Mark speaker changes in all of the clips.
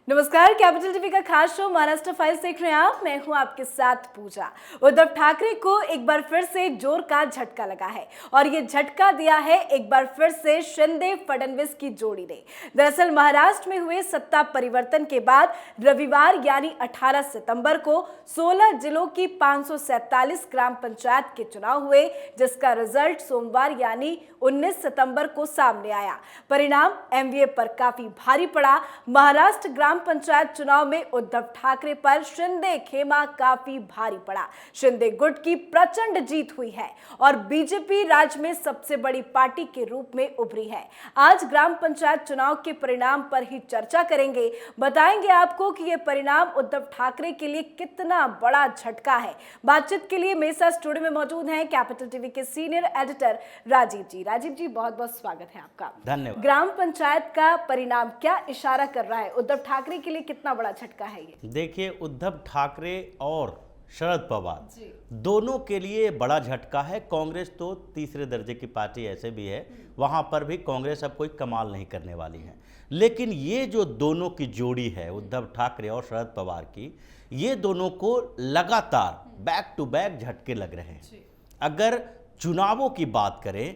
Speaker 1: नमस्कार, capital TV का खास शो महाराष्ट्र फाइल्स देख रहे हैं आप। मैं हूं आपके साथ पूजा। उद्धव ठाकरे को एक बार फिर से जोर का झटका लगा है और ये झटका दिया है एक बार फिर से शिंदे फडणवीस की जोड़ी ने। दरअसल महाराष्ट्र में हुए सत्ता परिवर्तन के बाद रविवार यानी 18 सितंबर को 16 जिलों की 547 ग्राम पंचायत के चुनाव हुए, जिसका रिजल्ट सोमवार यानी 19 सितंबर को सामने आया। परिणाम एमवीए पर काफी भारी पड़ा। महाराष्ट्र ग्राम पंचायत चुनाव में उद्धव ठाकरे पर शिंदे खेमा काफी भारी पड़ा। शिंदे गुट की प्रचंड जीत हुई है और बीजेपी राज्य में सबसे बड़ी पार्टी के रूप में उभरी है। आज ग्राम पंचायत चुनाव के परिणाम पर ही चर्चा करेंगे। बताएंगे आपको कि यह परिणाम उद्धव ठाकरे के लिए कितना बड़ा झटका है। बातचीत के लिए मेरे साथ स्टूडियो में मौजूद हैं कैपिटल टीवी के सीनियर एडिटर राजीव जी। राजीव जी, बहुत बहुत स्वागत है आपका।
Speaker 2: धन्यवाद।
Speaker 1: ग्राम पंचायत का परिणाम क्या इशारा कर रहा है? उद्धव ठाकरे के लिए कितना बड़ा झटका है ये?
Speaker 2: देखिए, उद्धव ठाकरे और शरद पवार दोनों के लिए बड़ा झटका है। कांग्रेस तो तीसरे दर्जे की पार्टी ऐसे भी है, वहां पर भी कांग्रेस अब कोई कमाल नहीं करने वाली है। लेकिन ये जो दोनों की जोड़ी है, उद्धव ठाकरे और शरद पवार की, ये दोनों को लगातार बैक टू बैक झटके लग रहे हैं। अगर चुनावों की बात करें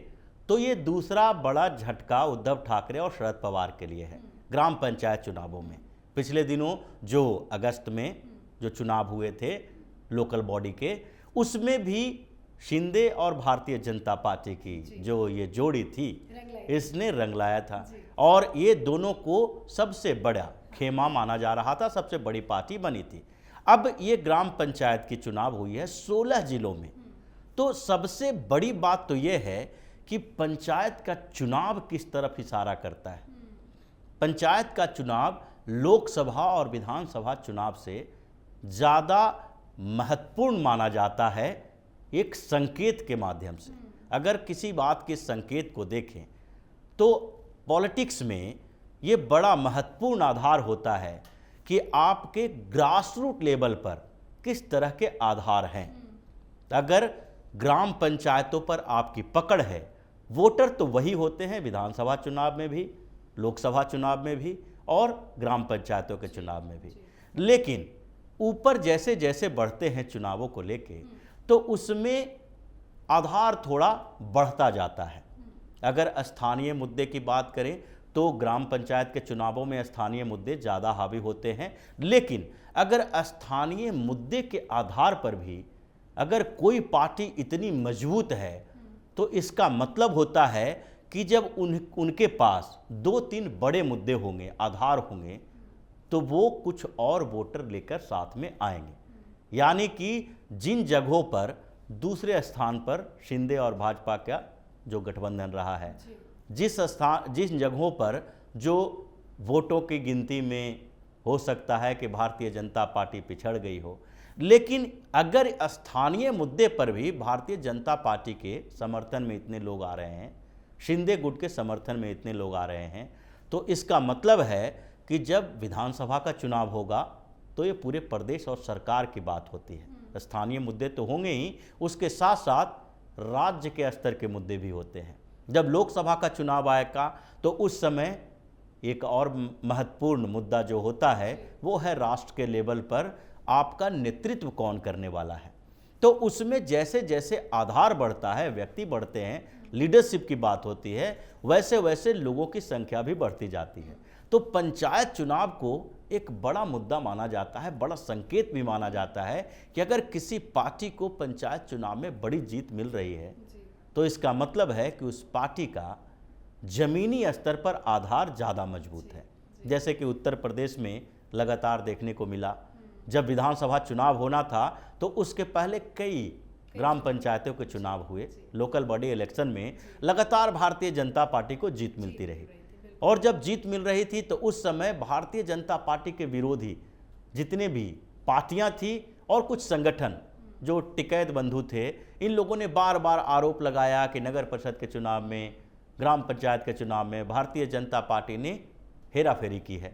Speaker 2: तो ये दूसरा बड़ा झटका उद्धव ठाकरे और शरद पवार के लिए है। ग्राम पंचायत चुनावों में पिछले दिनों जो अगस्त में जो चुनाव हुए थे लोकल बॉडी के, उसमें भी शिंदे और भारतीय जनता पार्टी की जो ये जोड़ी थी, इसने रंग लाया था और ये दोनों को सबसे बड़ा खेमा माना जा रहा था, सबसे बड़ी पार्टी बनी थी। अब ये ग्राम पंचायत की चुनाव हुई है 16 जिलों में। तो सबसे बड़ी बात तो ये है कि पंचायत का चुनाव किस तरफ इशारा करता है। पंचायत का चुनाव लोकसभा और विधानसभा चुनाव से ज़्यादा महत्वपूर्ण माना जाता है एक संकेत के माध्यम से। अगर किसी बात के संकेत को देखें तो पॉलिटिक्स में ये बड़ा महत्वपूर्ण आधार होता है कि आपके ग्रासरूट लेवल पर किस तरह के आधार हैं। अगर ग्राम पंचायतों पर आपकी पकड़ है, वोटर तो वही होते हैं विधानसभा चुनाव में भी, लोकसभा चुनाव में भी और ग्राम पंचायतों के चुनाव में भी। लेकिन ऊपर जैसे जैसे बढ़ते हैं चुनावों को लेके, तो उसमें आधार थोड़ा बढ़ता जाता है। अगर स्थानीय मुद्दे की बात करें तो ग्राम पंचायत के चुनावों में स्थानीय मुद्दे ज़्यादा हावी होते हैं। लेकिन अगर स्थानीय मुद्दे के आधार पर भी अगर कोई पार्टी इतनी मजबूत है तो इसका मतलब होता है कि जब उनके पास 2-3 बड़े मुद्दे होंगे, आधार होंगे, तो वो कुछ और वोटर लेकर साथ में आएंगे। यानी कि जिन जगहों पर दूसरे स्थान पर शिंदे और भाजपा का जो गठबंधन रहा है, जिन जगहों पर जो वोटों की गिनती में हो सकता है कि भारतीय जनता पार्टी पिछड़ गई हो, लेकिन अगर स्थानीय मुद्दे पर भी भारतीय जनता पार्टी के समर्थन में इतने लोग आ रहे हैं, शिंदे गुट के समर्थन में इतने लोग आ रहे हैं, तो इसका मतलब है कि जब विधानसभा का चुनाव होगा तो ये पूरे प्रदेश और सरकार की बात होती है। स्थानीय मुद्दे तो होंगे ही, उसके साथ साथ राज्य के स्तर के मुद्दे भी होते हैं। जब लोकसभा का चुनाव आएगा तो उस समय एक और महत्वपूर्ण मुद्दा जो होता है वो है राष्ट्र के लेवल पर आपका नेतृत्व कौन करने वाला है। तो उसमें जैसे जैसे आधार बढ़ता है, व्यक्ति बढ़ते हैं, लीडरशिप की बात होती है, वैसे वैसे लोगों की संख्या भी बढ़ती जाती है। तो पंचायत चुनाव को एक बड़ा मुद्दा माना जाता है, बड़ा संकेत भी माना जाता है कि अगर किसी पार्टी को पंचायत चुनाव में बड़ी जीत मिल रही है तो इसका मतलब है कि उस पार्टी का जमीनी स्तर पर आधार ज़्यादा मजबूत है। जैसे कि उत्तर प्रदेश में लगातार देखने को मिला, जब विधानसभा चुनाव होना था तो उसके पहले कई ग्राम पंचायतों के चुनाव हुए, लोकल बॉडी इलेक्शन में लगातार भारतीय जनता पार्टी को जीत मिलती रही। और जब जीत मिल रही थी तो उस समय भारतीय जनता पार्टी के विरोधी जितने भी पार्टियां थी और कुछ संगठन जो टिकैत बंधु थे, इन लोगों ने बार बार आरोप लगाया कि नगर परिषद के चुनाव में, ग्राम पंचायत के चुनाव में भारतीय जनता पार्टी ने हेराफेरी की है।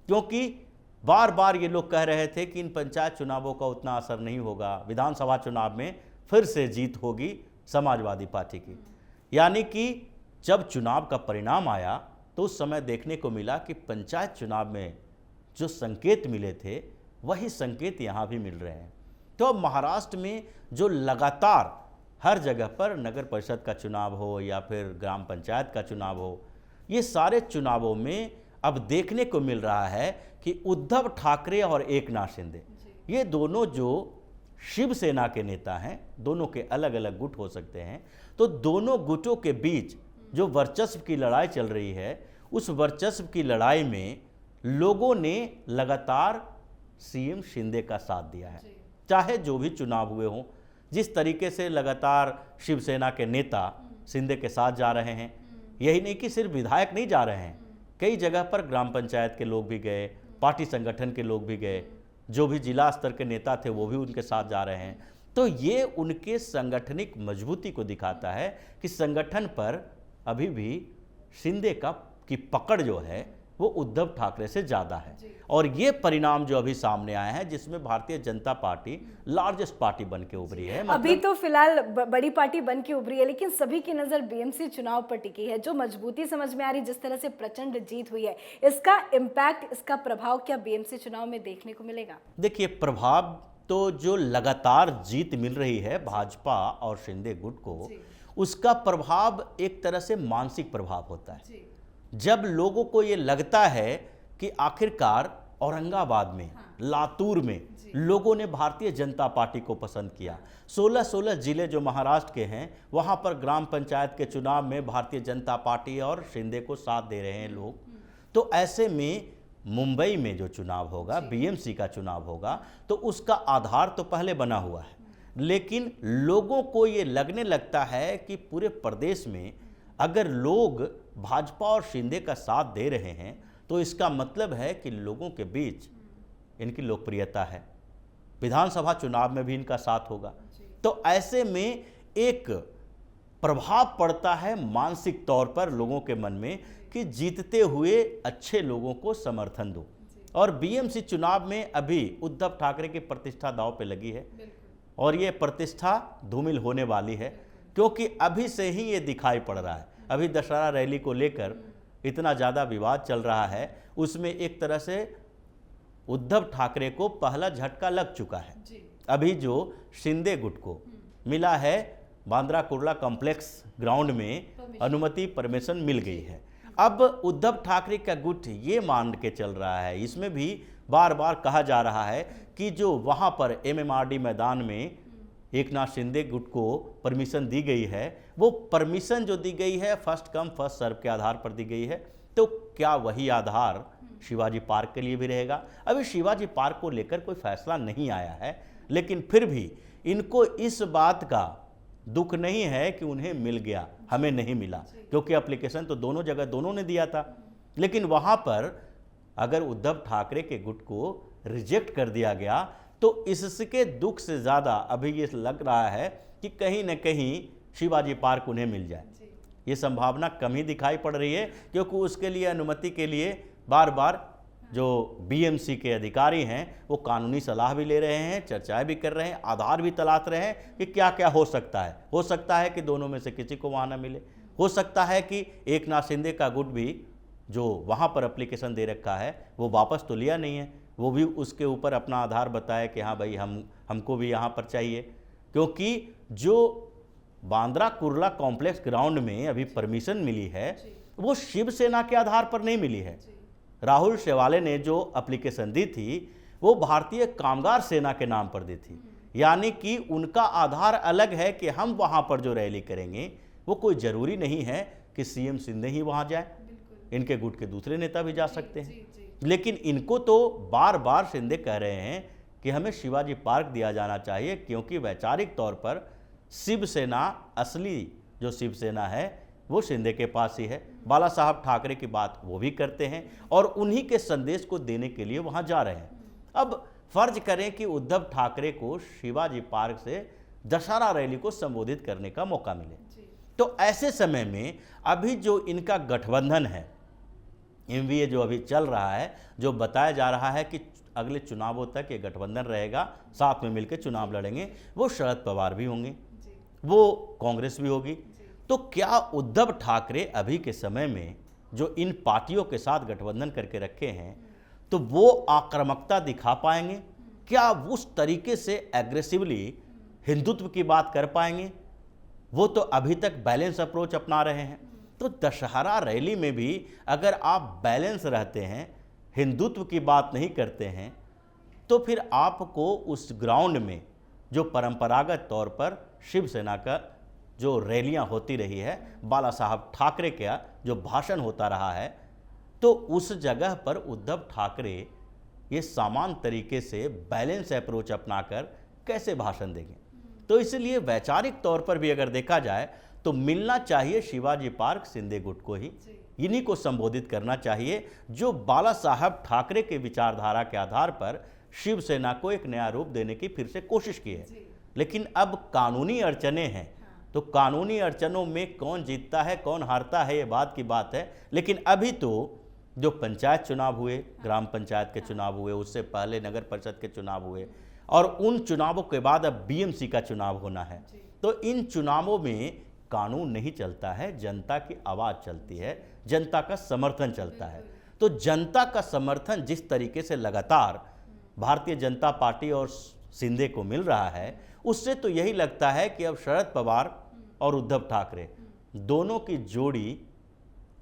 Speaker 2: क्योंकि बार बार ये लोग कह रहे थे कि इन पंचायत चुनावों का उतना असर नहीं होगा, विधानसभा चुनाव में फिर से जीत होगी समाजवादी पार्टी की। यानी कि जब चुनाव का परिणाम आया तो उस समय देखने को मिला कि पंचायत चुनाव में जो संकेत मिले थे वही संकेत यहाँ भी मिल रहे हैं। तो अब महाराष्ट्र में जो लगातार हर जगह पर नगर परिषद का चुनाव हो या फिर ग्राम पंचायत का चुनाव हो, ये सारे चुनावों में अब देखने को मिल रहा है कि उद्धव ठाकरे और एकनाथ शिंदे, ये दोनों जो शिवसेना के नेता हैं, दोनों के अलग अलग गुट हो सकते हैं, तो दोनों गुटों के बीच जो वर्चस्व की लड़ाई चल रही है, उस वर्चस्व की लड़ाई में लोगों ने लगातार सीएम शिंदे का साथ दिया है। चाहे जो भी चुनाव हुए हों, जिस तरीके से लगातार शिवसेना के नेता शिंदे के साथ जा रहे हैं, यही नहीं कि सिर्फ विधायक नहीं जा रहे हैं, कई जगह पर ग्राम पंचायत के लोग भी गए, पार्टी संगठन के लोग भी गए, जो भी जिला स्तर के नेता थे वो भी उनके साथ जा रहे हैं। तो ये उनके संगठनिक मजबूती को दिखाता है कि संगठन पर अभी भी शिंदे की पकड़ जो है वो उद्धव ठाकरे से ज़्यादा है। और ये परिणाम जो अभी सामने आए हैं, जिसमें Bharatiya Janata party largest party बन के उभरी है,
Speaker 1: अभी तो फिलहाल बड़ी पार्टी बन के उभरी है, लेकिन सभी की नज़र बीएमसी चुनाव पर टिकी है। जो मजबूती समझ में आ रही, जिस तरह से प्रचंड जीत हुई है, इसका इम्पैक्ट, इसका प्रभाव क्या बीएमसी चुनाव में देखने को मिलेगा?
Speaker 2: देखिए, प्रभाव तो जो लगातार जीत मिल रही है भाजपा और शिंदे गुट को, उसका प्रभाव एक तरह से मानसिक प्रभाव होता है। जब लोगों को ये लगता है कि आखिरकार औरंगाबाद में, लातूर में लोगों ने भारतीय जनता पार्टी को पसंद किया, 16 जिले जो महाराष्ट्र के हैं वहाँ पर ग्राम पंचायत के चुनाव में भारतीय जनता पार्टी और शिंदे को साथ दे रहे हैं लोग, तो ऐसे में मुंबई में जो चुनाव होगा, बीएमसी का चुनाव होगा, तो उसका आधार तो पहले बना हुआ है, लेकिन लोगों को ये लगने लगता है कि पूरे प्रदेश में अगर लोग भाजपा और शिंदे का साथ दे रहे हैं तो इसका मतलब है कि लोगों के बीच इनकी लोकप्रियता है, विधानसभा चुनाव में भी इनका साथ होगा। तो ऐसे में एक प्रभाव पड़ता है मानसिक तौर पर लोगों के मन में कि जीतते हुए अच्छे लोगों को समर्थन दो। और बीएमसी चुनाव में अभी उद्धव ठाकरे की प्रतिष्ठा दांव पे लगी है और ये प्रतिष्ठा धूमिल होने वाली है, क्योंकि अभी से ही ये दिखाई पड़ रहा है। अभी दशहरा रैली को लेकर इतना ज़्यादा विवाद चल रहा है, उसमें एक तरह से उद्धव ठाकरे को पहला झटका लग चुका है। अभी जो शिंदे गुट को मिला है बांद्रा कुर्ला कॉम्प्लेक्स ग्राउंड में अनुमति, परमिशन मिल गई है। अब उद्धव ठाकरे का गुट ये मान के चल रहा है, इसमें भी बार बार कहा जा रहा है कि जो वहाँ पर एमएमआरडी मैदान में एकनाथ शिंदे गुट को परमिशन दी गई है, वो परमिशन जो दी गई है फर्स्ट कम फर्स्ट सर्व के आधार पर दी गई है। तो क्या वही आधार शिवाजी पार्क के लिए भी रहेगा? अभी शिवाजी पार्क को लेकर कोई फैसला नहीं आया है, लेकिन फिर भी इनको इस बात का दुख नहीं है कि उन्हें मिल गया, हमें नहीं मिला, क्योंकि एप्लीकेशन तो दोनों जगह दोनों ने दिया था। लेकिन वहाँ पर अगर उद्धव ठाकरे के गुट को रिजेक्ट कर दिया गया तो इसके दुख से ज़्यादा अभी ये लग रहा है कि कहीं न कहीं शिवाजी पार्क उन्हें मिल जाए। ये संभावना कम ही दिखाई पड़ रही है, क्योंकि उसके लिए अनुमति के लिए बार बार जो बीएमसी के अधिकारी हैं वो कानूनी सलाह भी ले रहे हैं, चर्चाएं भी कर रहे हैं, आधार भी तलाश रहे हैं कि क्या क्या हो सकता है। हो सकता है कि दोनों में से किसी को वहाँ न मिले, हो सकता है कि एकनाथ शिंदे का गुट भी जो वहाँ पर एप्लीकेशन दे रखा है वो वापस तो लिया नहीं है, वो भी उसके ऊपर अपना आधार बताए कि हाँ भाई हमको भी यहाँ पर चाहिए। क्योंकि जो बांद्रा कुर्ला कॉम्प्लेक्स ग्राउंड में अभी परमिशन मिली है वो शिवसेना के आधार पर नहीं मिली है। राहुल शेवाले ने जो एप्लीकेशन दी थी वो भारतीय कामगार सेना के नाम पर दी थी, यानी कि उनका आधार अलग है कि हम वहाँ पर जो रैली करेंगे वो कोई ज़रूरी नहीं है कि सीएम शिंदे ही वहाँ जाए, इनके गुट के दूसरे नेता भी जा सकते हैं। लेकिन इनको तो बार बार शिंदे कह रहे हैं कि हमें शिवाजी पार्क दिया जाना चाहिए, क्योंकि वैचारिक तौर पर शिवसेना, असली जो शिवसेना है वो शिंदे के पास ही है। बाला साहब ठाकरे की बात वो भी करते हैं और उन्हीं के संदेश को देने के लिए वहाँ जा रहे हैं। अब फर्ज करें कि उद्धव ठाकरे को शिवाजी पार्क से दशहरा रैली को संबोधित करने का मौका मिले, तो ऐसे समय में अभी जो इनका गठबंधन है, एमवीए जो अभी चल रहा है, जो बताया जा रहा है कि अगले चुनावों तक ये गठबंधन रहेगा, साथ में मिलकर चुनाव लड़ेंगे, वो शरद पवार भी होंगे, वो कांग्रेस भी होगी। तो क्या उद्धव ठाकरे अभी के समय में जो इन पार्टियों के साथ गठबंधन करके रखे हैं, तो वो आक्रामकता दिखा पाएंगे? क्या उस तरीके से एग्रेसिवली हिंदुत्व की बात कर पाएंगे? वो तो अभी तक बैलेंस अप्रोच अपना रहे हैं। तो दशहरा रैली में भी अगर आप बैलेंस रहते हैं, हिंदुत्व की बात नहीं करते हैं, तो फिर आपको उस ग्राउंड में जो परंपरागत तौर पर शिवसेना का जो रैलियां होती रही है, बाला साहब ठाकरे का जो भाषण होता रहा है, तो उस जगह पर उद्धव ठाकरे ये समान तरीके से बैलेंस अप्रोच अपनाकर कैसे भाषण देंगे? तो इसलिए वैचारिक तौर पर भी अगर देखा जाए तो मिलना चाहिए शिवाजी पार्क शिंदे गुट को ही, इन्हीं को संबोधित करना चाहिए जो बाला साहब ठाकरे के विचारधारा के आधार पर शिवसेना को एक नया रूप देने की फिर से कोशिश की है। लेकिन अब कानूनी अड़चने हैं, तो कानूनी अड़चनों में कौन जीतता है कौन हारता है ये बात की बात है। लेकिन अभी तो जो पंचायत चुनाव हुए, ग्राम पंचायत के चुनाव हुए, उससे पहले नगर परिषद के चुनाव हुए, और उन चुनावों के बाद अब बीएमसी का चुनाव होना है। तो इन चुनावों में कानून नहीं चलता है, जनता की आवाज़ चलती है, जनता का समर्थन चलता है। तो जनता का समर्थन जिस तरीके से लगातार भारतीय जनता पार्टी और शिंदे को मिल रहा है, उससे तो यही लगता है कि अब शरद पवार और उद्धव ठाकरे दोनों की जोड़ी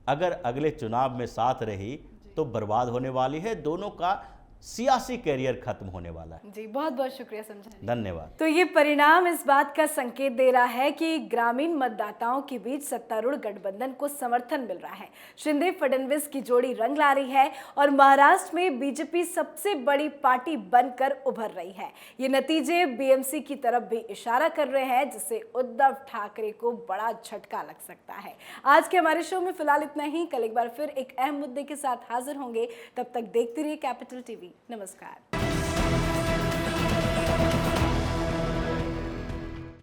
Speaker 2: अगर अगले चुनाव में साथ रही तो बर्बाद होने वाली है, दोनों का सियासी कैरियर खत्म होने वाला है।
Speaker 1: जी, बहुत बहुत शुक्रिया समझाने।
Speaker 2: धन्यवाद।
Speaker 1: तो ये परिणाम इस बात का संकेत दे रहा है कि ग्रामीण मतदाताओं के बीच सत्तारूढ़ गठबंधन को समर्थन मिल रहा है। शिंदे फडणवीस की जोड़ी रंग ला रही है और महाराष्ट्र में बीजेपी सबसे बड़ी पार्टी बनकर उभर रही है। ये नतीजे बीएमसी की तरफ भी इशारा कर रहे हैं, जिससे उद्धव ठाकरे को बड़ा झटका लग सकता है। आज के हमारे शो में फिलहाल इतना ही। कल एक बार फिर एक अहम मुद्दे के साथ हाजिर होंगे। तब तक देखते रहिए कैपिटल टीवी। नमस्कार।